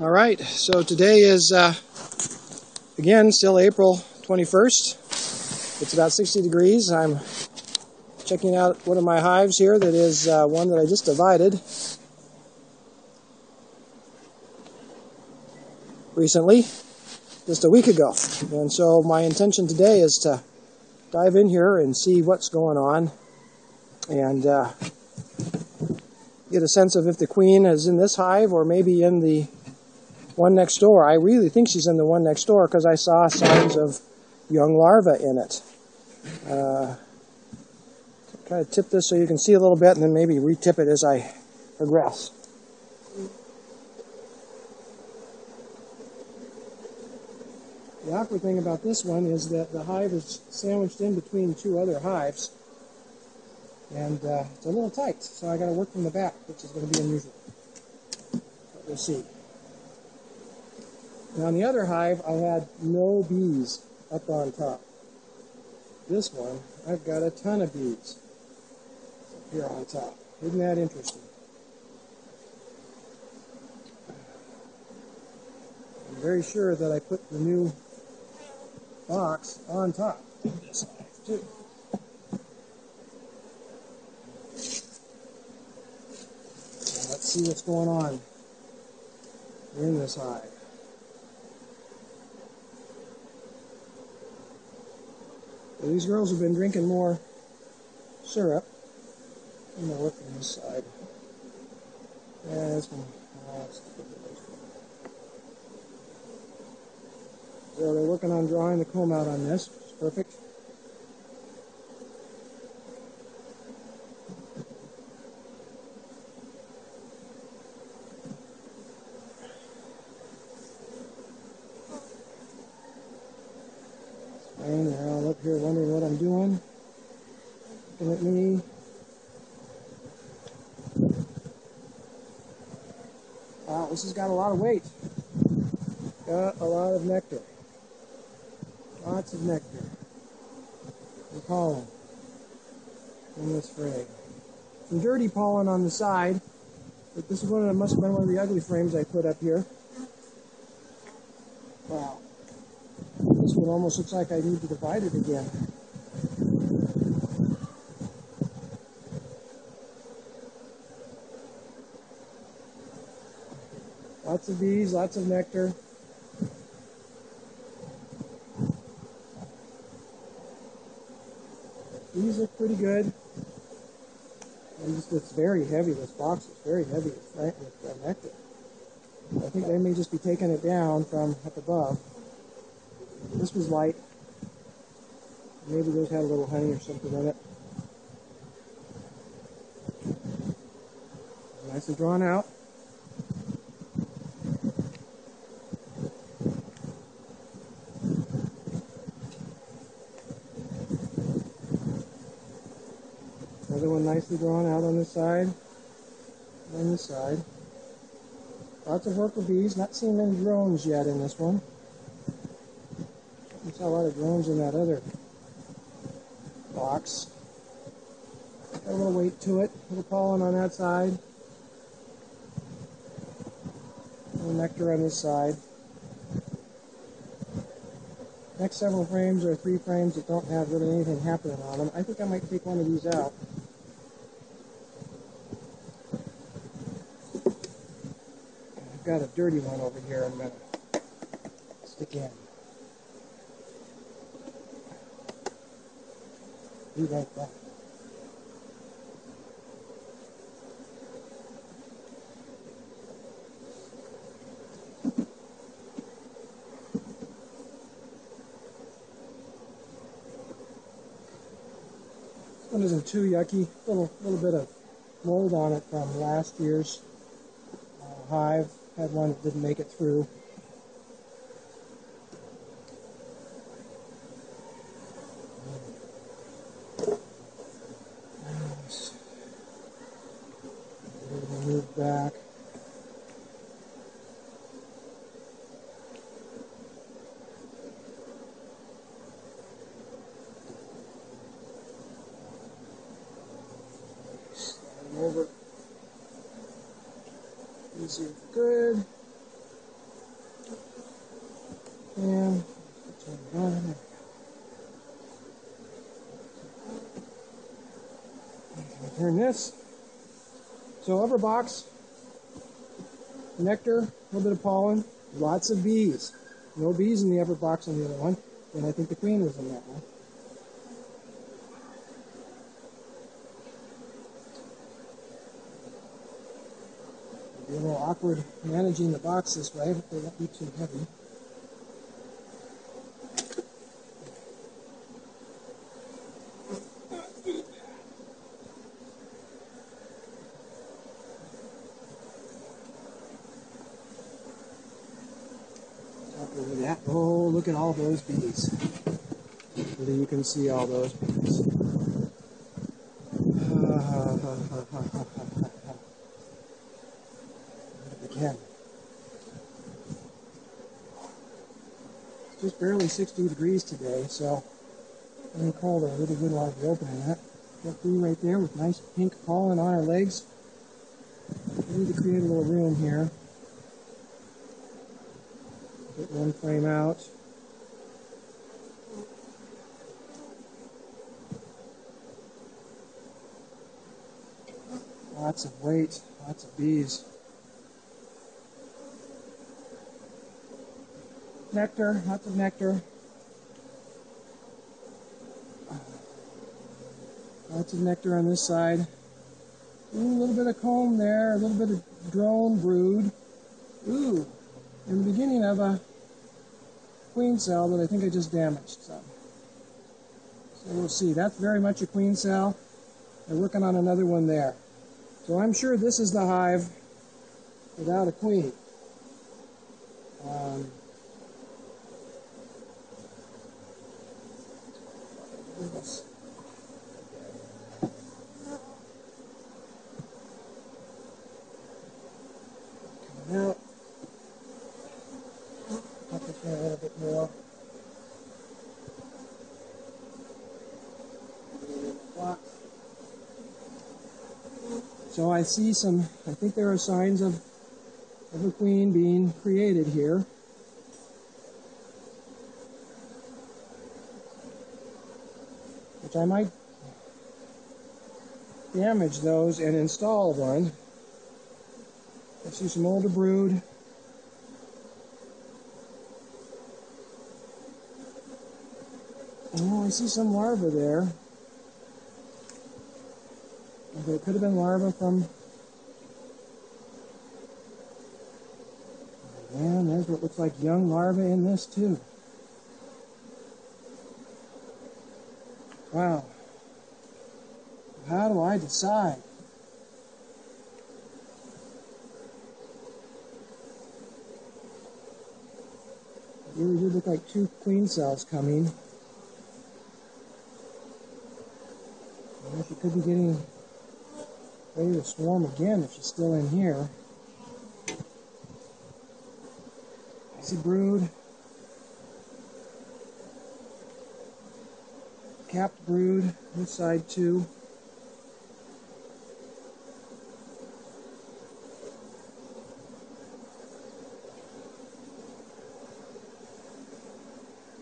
All right, so today is, again, still April 21st. It's about 60 degrees. I'm checking out one of my hives here that is one that I just divided recently, just a week ago. And so my intention today is to dive in here and see what's going on and get a sense of if the queen is in this hive or maybe in the one next door. I really think she's in the one next door because I saw signs of young larvae in it. Try to tip this so you can see a little bit and then maybe re-tip it as I progress. The awkward thing about this one is that the hive is sandwiched in between two other hives, and it's a little tight, so I got to work from the back, which is going to be unusual. But we'll see. Now in the other hive, I had no bees up on top. This one, I've got a ton of bees here on top. Isn't that interesting? I'm very sure that I put the new box on top of this hive too. Now let's see what's going on in this hive. Well, these girls have been drinking more syrup. I'm going to look from this side. Yeah, this one. So they're working on drawing the comb out on this, which is perfect. And they're all up here wondering what I'm doing. Looking at me. Wow, this has got a lot of weight. Got a lot of nectar. Lots of nectar. And pollen in this frame. Some dirty pollen on the side, but this is must have been one of the ugly frames I put up here. Wow. This one almost looks like I need to divide it again. Lots of bees, lots of nectar. These look pretty good. It's very heavy. This box is very heavy with nectar. I think they may just be taking it down from up above. This was light. Maybe those had a little honey or something in it. Nicely drawn out. Another one nicely drawn out on this side. On this side. Lots of worker bees. Not seeing many drones yet in this one. I saw a lot of drones in that other box. Got a little weight to it. A little pollen on that side. A little nectar on this side. Next several frames are 3 frames that don't have really anything happening on them. I think I might take one of these out. I've got a dirty one over here I'm going to stick in. Do like that. This one isn't too yucky. Little bit of mold on it from last year's hive. Had one that didn't make it through. Move back. Slide them over. Easy, good. And turn it on. There we go. Turn this. So upper box, nectar, a little bit of pollen, lots of bees. No bees in the upper box on the other one, and I think the queen was in that one. It'll be a little awkward managing the box this way, but they won't be too heavy. Look at that. Oh, look at all those bees. Hopefully you can see all those bees. Again. It's just barely 60 degrees today, so a little colder. A really good while to be opening that. Got bee right there with nice pink pollen on her legs. We need to create a little room here. Get one frame out. Lots of weight, lots of bees. Nectar, lots of nectar. Lots of nectar on this side. Ooh, a little bit of comb there, a little bit of drone brood. Ooh, in the beginning of a queen cell that I think I just damaged some. So we'll see. That's very much a queen cell. They're working on another one there. So I'm sure this is the hive without a queen. Coming out. Cut this one a little bit more. So I see some, I think there are signs of a queen being created here. Which I might damage those and install one. I see some older brood. Oh, I see some larvae there. Okay, it could have been larvae from... And there's what looks like young larvae in this too. Wow. How do I decide? There really do look like two queen cells coming. I guess she could be getting ready to swarm again if she's still in here. I see brood. Capped brood, this side too.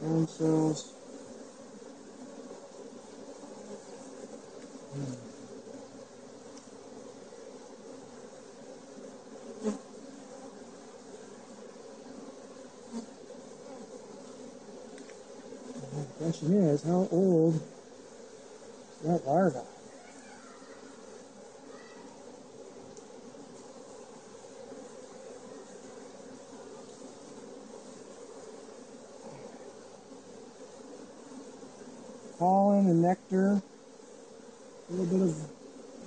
Drone cells. The question is, how old is that larva? Pollen and nectar, a little bit of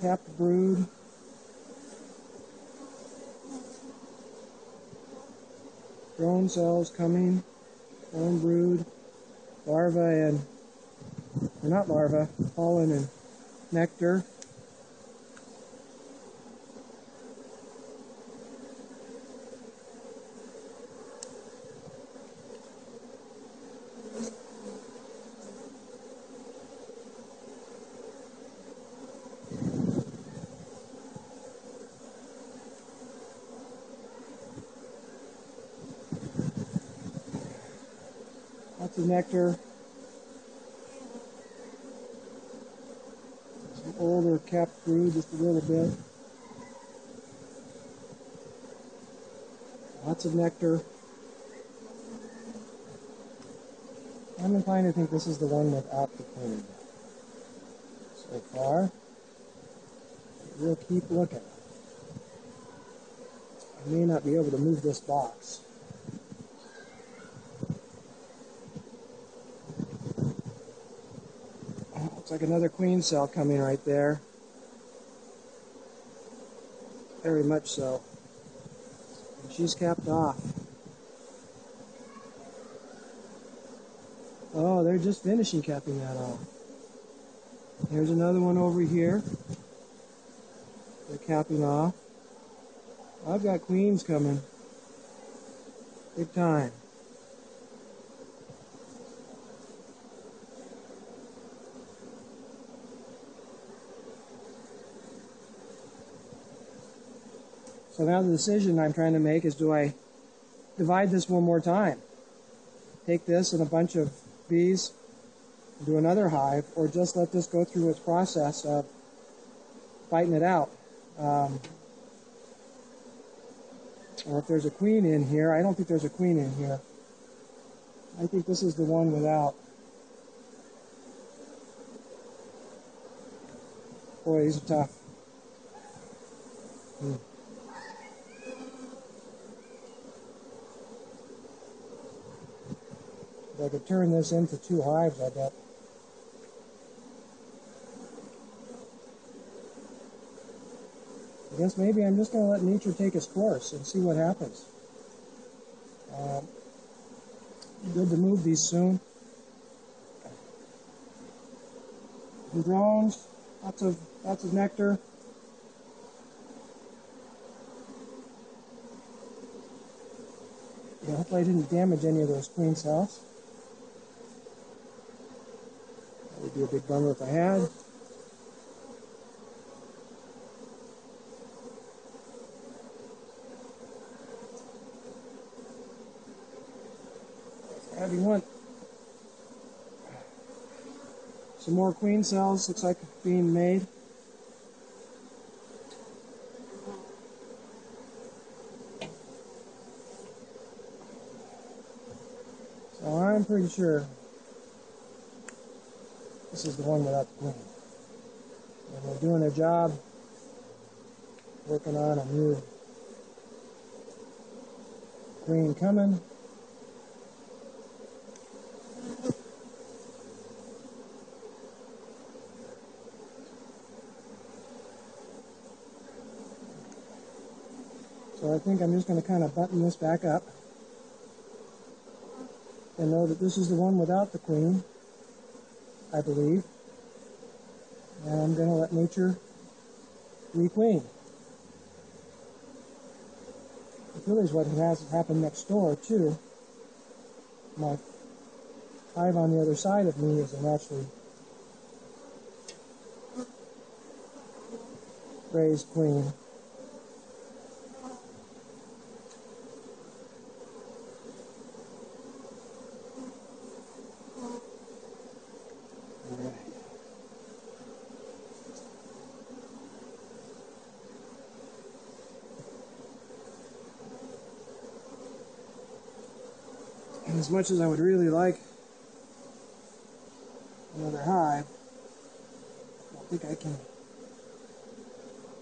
capped brood. Drone cells coming, drone brood, larvae and, or not larvae, pollen and nectar. Lots of nectar. Some older capped brood, just a little bit. Lots of nectar. I'm inclined to think this is the one without the queen. So far, we'll keep looking. I may not be able to move this box. Looks like another queen cell coming right there. Very much so. And she's capped off. Oh, they're just finishing capping that off. Here's another one over here. They're capping off. I've got queens coming. Big time. So now the decision I'm trying to make is, do I divide this one more time? Take this and a bunch of bees, do another hive, or just let this go through its process of fighting it out. Or if there's a queen in here, I don't think there's a queen in here. I think this is the one without. Boy, these are tough. If I could turn this into 2 hives, I bet. I guess maybe I'm just going to let nature take its course and see what happens. Good to move these soon. And drones, lots of nectar. Yeah, hopefully I didn't damage any of those queen cells. That would be a big bummer if I had. How do you want? Some more queen cells, looks like being made. So I'm pretty sure this is the one without the queen. And they're doing their job, working on a new queen coming. So I think I'm just going to kind of button this back up and know that this is the one without the queen, I believe. And I'm going to let nature re-queen. It really is what has happened next door, too. My hive on the other side of me is a naturally raised queen. And as much as I would really like another hive, I don't think I can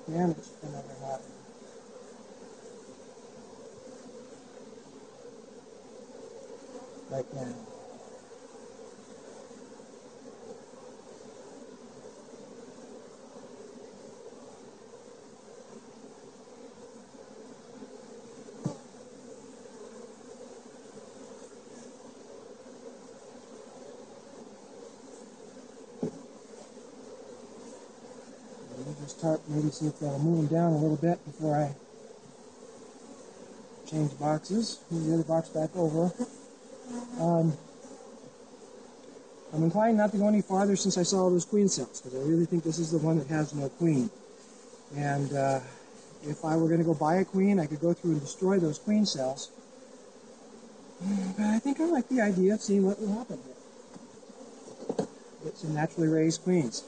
manage another hive. Right now. Just start, maybe see if they'll move them down a little bit before I change boxes. Move the other box back over. I'm inclined not to go any farther since I saw all those queen cells, because I really think this is the one that has no queen. And if I were going to go buy a queen, I could go through and destroy those queen cells But I think I like the idea of seeing what will happen here. Get some naturally raised queens.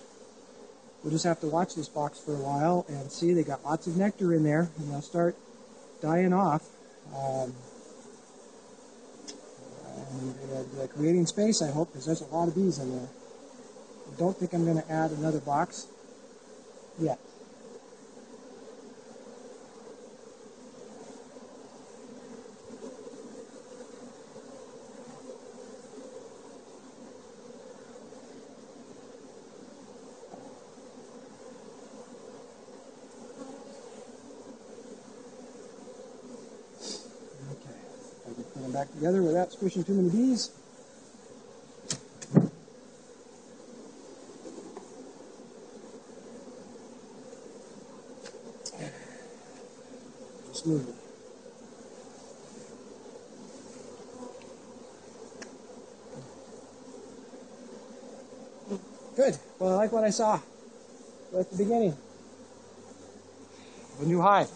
We'll just have to watch this box for a while and see. They got lots of nectar in there, and they'll start dying off. And creating space, I hope, because there's a lot of bees in there. I don't think I'm going to add another box yet. Okay, I can put them back together without squishing too many bees. Smoothly. Good. Well, I like what I saw right at the beginning of a new hive.